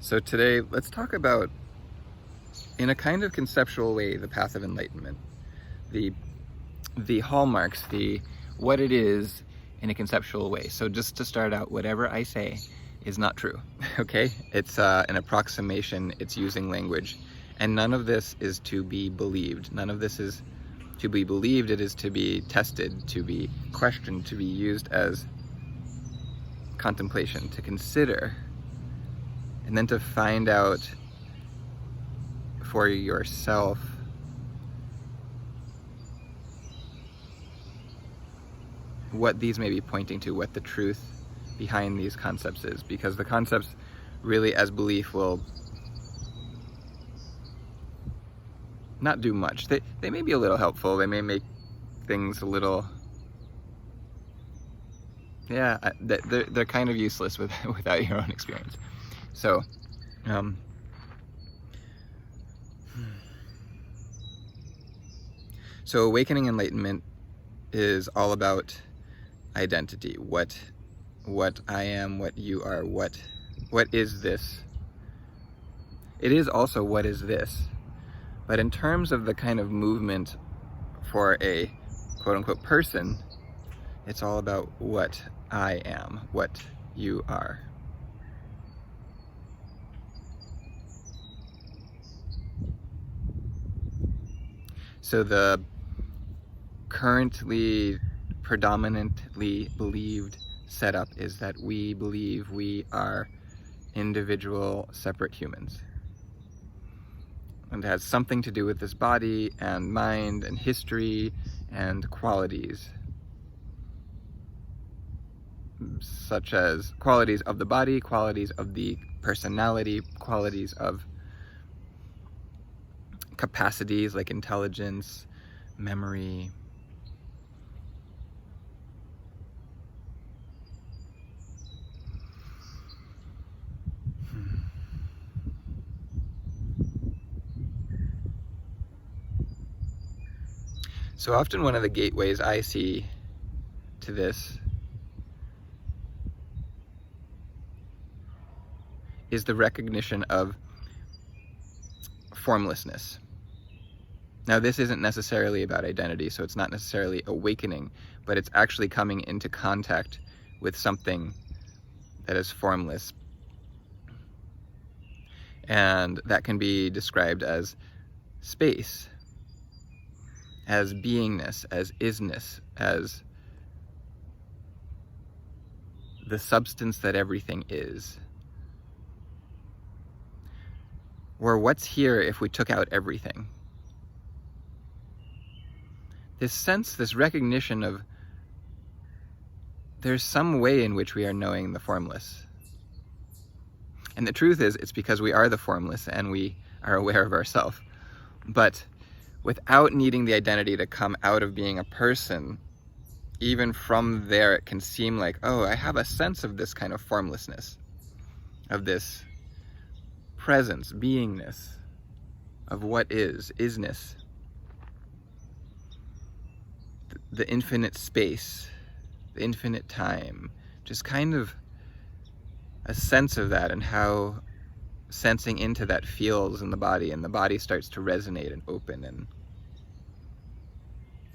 So today, let's talk about, in a kind of conceptual way, the path of enlightenment. The hallmarks, what it is in a conceptual way. So just to start out, whatever I say is not true, okay? It's an approximation, it's using language. And none of this is to be believed. None of this is to be believed, it is to be tested, to be questioned, to be used as contemplation, to consider, and then to find out for yourself what these may be pointing to, what the truth behind these concepts is, because the concepts really as belief will not do much. They may be a little helpful, they may make things a little, yeah, they're kind of useless without your own experience. So, so awakening enlightenment is all about identity. What I am, what you are, what is this? It is also what is this. But in terms of the kind of movement for a quote-unquote person, it's all about what I am, what you are. So the currently predominantly believed setup is that we believe we are individual, separate humans. And it has something to do with this body and mind and history and qualities, such as qualities of the body, qualities of the personality, qualities of capacities like intelligence, memory. So often one of the gateways I see to this is the recognition of formlessness. Now this isn't necessarily about identity, so it's not necessarily awakening, but it's actually coming into contact with something that is formless. And that can be described as space, as beingness, as isness, as the substance that everything is. Or what's here if we took out everything? This sense, this recognition of there's some way in which we are knowing the formless. And the truth is, it's because we are the formless and we are aware of ourselves. But without needing the identity to come out of being a person, even from there it can seem like, oh, I have a sense of this kind of formlessness, of this presence, beingness, of what is, isness, the infinite space, the infinite time, just kind of a sense of that and how sensing into that feels in the body, and the body starts to resonate and open, and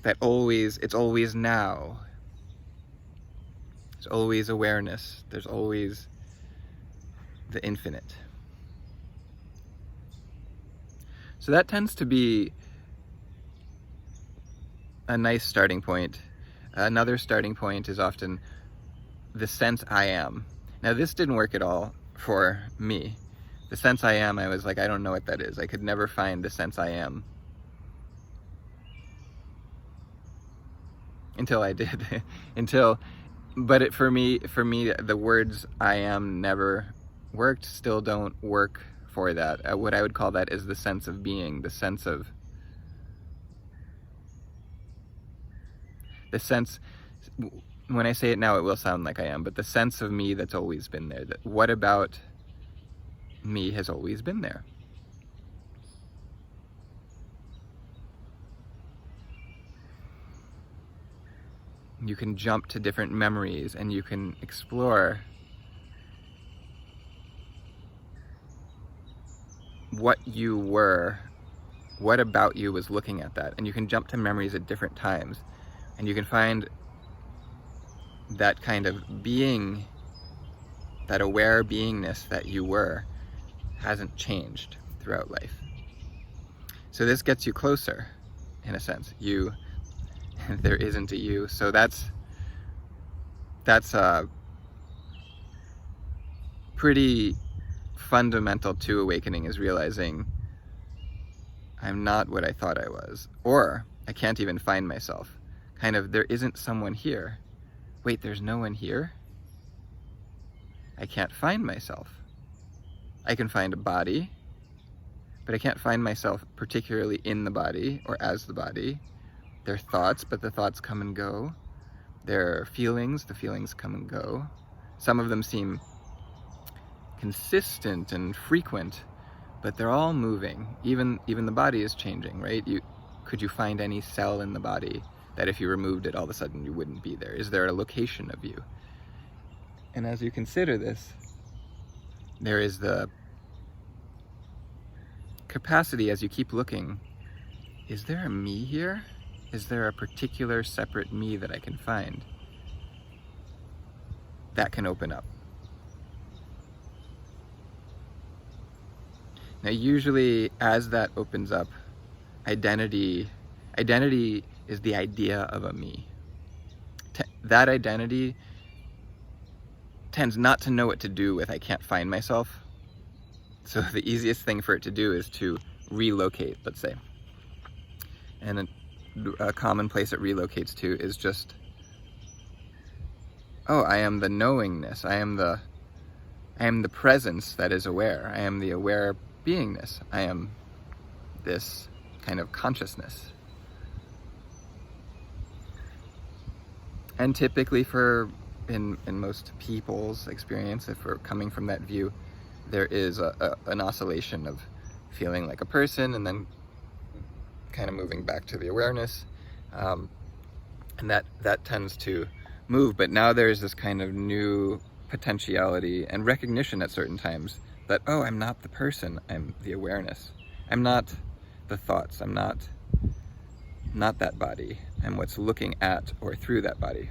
that it's always now. There's always awareness, there's always the infinite. So that tends to be a nice starting point. Another starting point is often the sense I am. Now this didn't work at all for me. The sense I am, I was like, I don't know what that is. I could never find the sense I am. Until I did. But for me, the words I am never worked, still don't work for that. What I would call that is the sense of being, the sense, when I say it now it will sound like I am, but the sense of me that's always been there. That what about me has always been there. You can jump to different memories and you can explore what you were, what about you was looking at that. And you can jump to memories at different times, and you can find that kind of being, that aware beingness that you were, hasn't changed throughout life. So this gets you closer, in a sense. You, there isn't a you. So that's pretty fundamental to awakening, is realizing I'm not what I thought I was, or I can't even find myself. Kind of, there isn't someone here. Wait, there's no one here? I can't find myself. I can find a body, but I can't find myself particularly in the body or as the body. There are thoughts, but the thoughts come and go. There are feelings, the feelings come and go. Some of them seem consistent and frequent, but they're all moving. Even the body is changing, right? Could you find any cell in the body that if you removed it, all of a sudden you wouldn't be there? Is there a location of you? And as you consider this, there is the capacity, as you keep looking, is there a me here? Is there a particular separate me that I can find that can open up? Now usually as that opens up, identity is the idea of a me. That identity tends not to know what to do with I can't find myself. So the easiest thing for it to do is to relocate, let's say. And a common place it relocates to is just, oh, I am the knowingness. I am the presence that is aware. I am the aware beingness. I am this kind of consciousness. And typically in most people's experience, if we're coming from that view, there is an oscillation of feeling like a person and then kind of moving back to the awareness. And that tends to move, but now there's this kind of new potentiality and recognition at certain times that, oh, I'm not the person, I'm the awareness. I'm not the thoughts, I'm not that body. I'm what's looking at or through that body.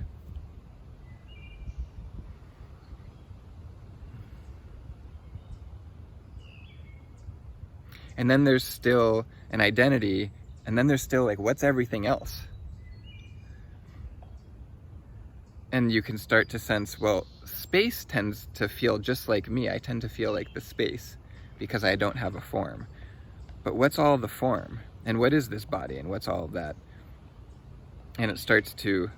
And then there's still an identity, and then there's still like, what's everything else? And you can start to sense, well, space tends to feel just like me. I tend to feel like the space because I don't have a form. But what's all the form? And what is this body? And what's all of that? And it starts to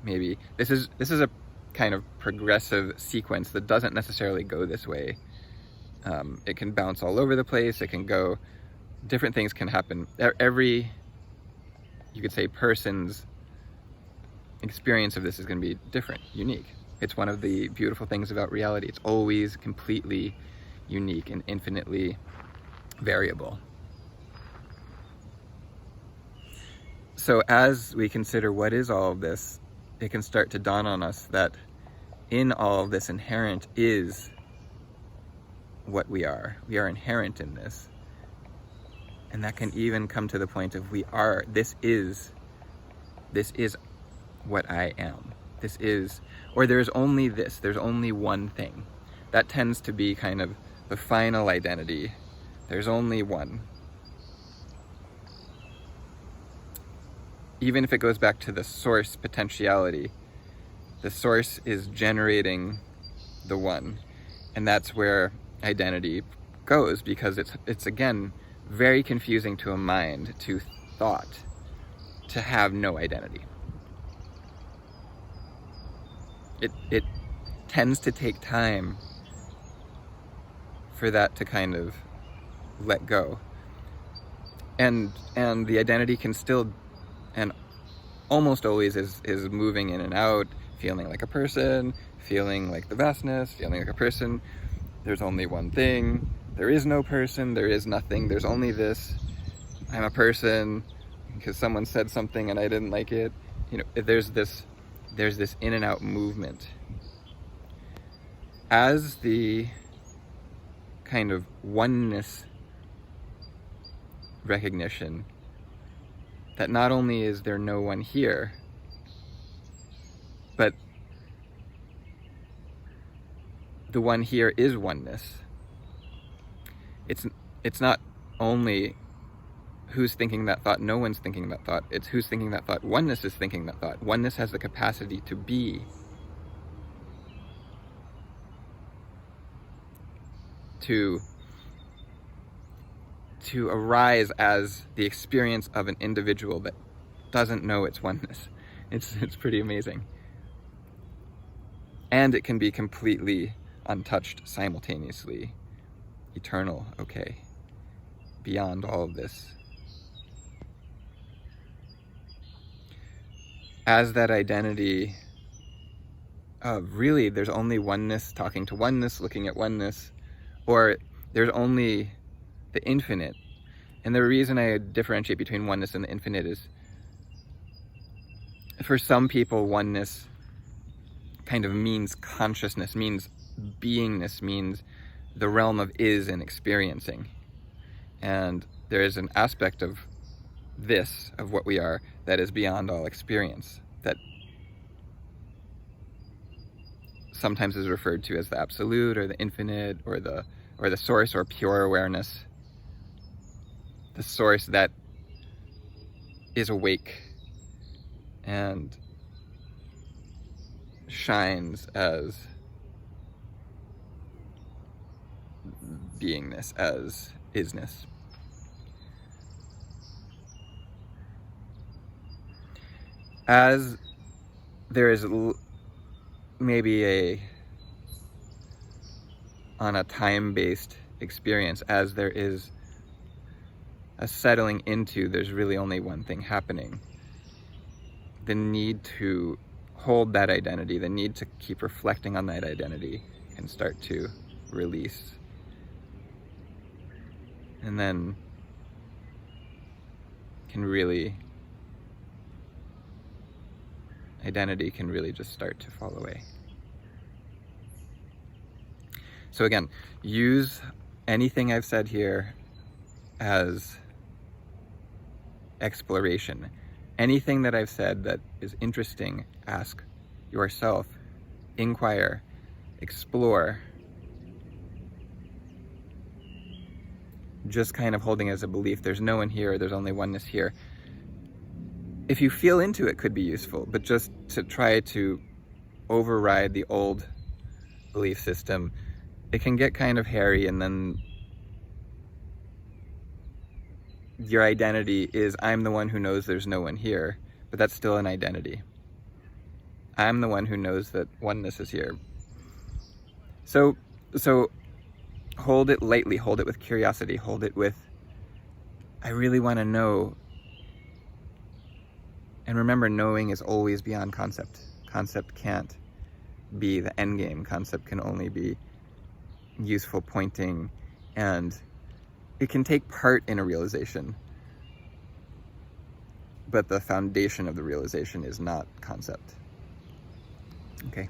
maybe, this is a kind of progressive sequence that doesn't necessarily go this way. It can bounce all over the place. It can go, different things can happen. Every, you could say, person's experience of this is going to be different, unique. It's one of the beautiful things about reality. It's always completely unique and infinitely variable. So as we consider what is all of this, it can start to dawn on us that in all of this inherent is what we are. We are inherent in this. And that can even come to the point of this is what I am. This is, or there's only this, there's only one thing. That tends to be kind of the final identity. There's only one. Even if it goes back to the source potentiality, the source is generating the one. And that's where identity goes, because it's again, very confusing to a mind, to thought, to have no identity. It tends to take time for that to kind of let go. And the identity can still, and almost always is moving in and out, feeling like a person, feeling like the vastness, feeling like a person. There's only one thing. There is no person, there is nothing, there's only this. I'm a person because someone said something and I didn't like it. You know, there's this in and out movement. As the kind of oneness recognition that not only is there no one here, but the one here is oneness. It's not only who's thinking that thought, no one's thinking that thought, it's who's thinking that thought, oneness is thinking that thought. Oneness has the capacity to be, to arise as the experience of an individual that doesn't know its oneness. It's pretty amazing. And it can be completely untouched simultaneously, eternal, okay, beyond all of this. As that identity of really there's only oneness talking to oneness, looking at oneness, or there's only the infinite. And the reason I differentiate between oneness and the infinite is, for some people, oneness kind of means consciousness, means beingness, means the realm of is and experiencing. And there is an aspect of this, of what we are, that is beyond all experience, that sometimes is referred to as the absolute, or the infinite, or the source, or pure awareness. The source that is awake and shines as beingness, as isness. As there is maybe on a time-based experience, as there is a settling into there's really only one thing happening, the need to hold that identity, the need to keep reflecting on that identity can start to release. And then identity can really just start to fall away. So again, use anything I've said here as exploration. Anything that I've said that is interesting, ask yourself, inquire, explore. Just kind of holding as a belief, there's no one here, there's only oneness here. If you feel into it, could be useful, but just to try to override the old belief system, it can get kind of hairy, and then your identity is, I'm the one who knows there's no one here, but that's still an identity. I'm the one who knows that oneness is here. So hold it lightly, hold it with curiosity, hold it with, I really want to know. And remember, knowing is always beyond concept. Concept can't be the end game. Concept can only be useful pointing, and it can take part in a realization, but the foundation of the realization is not concept. Okay.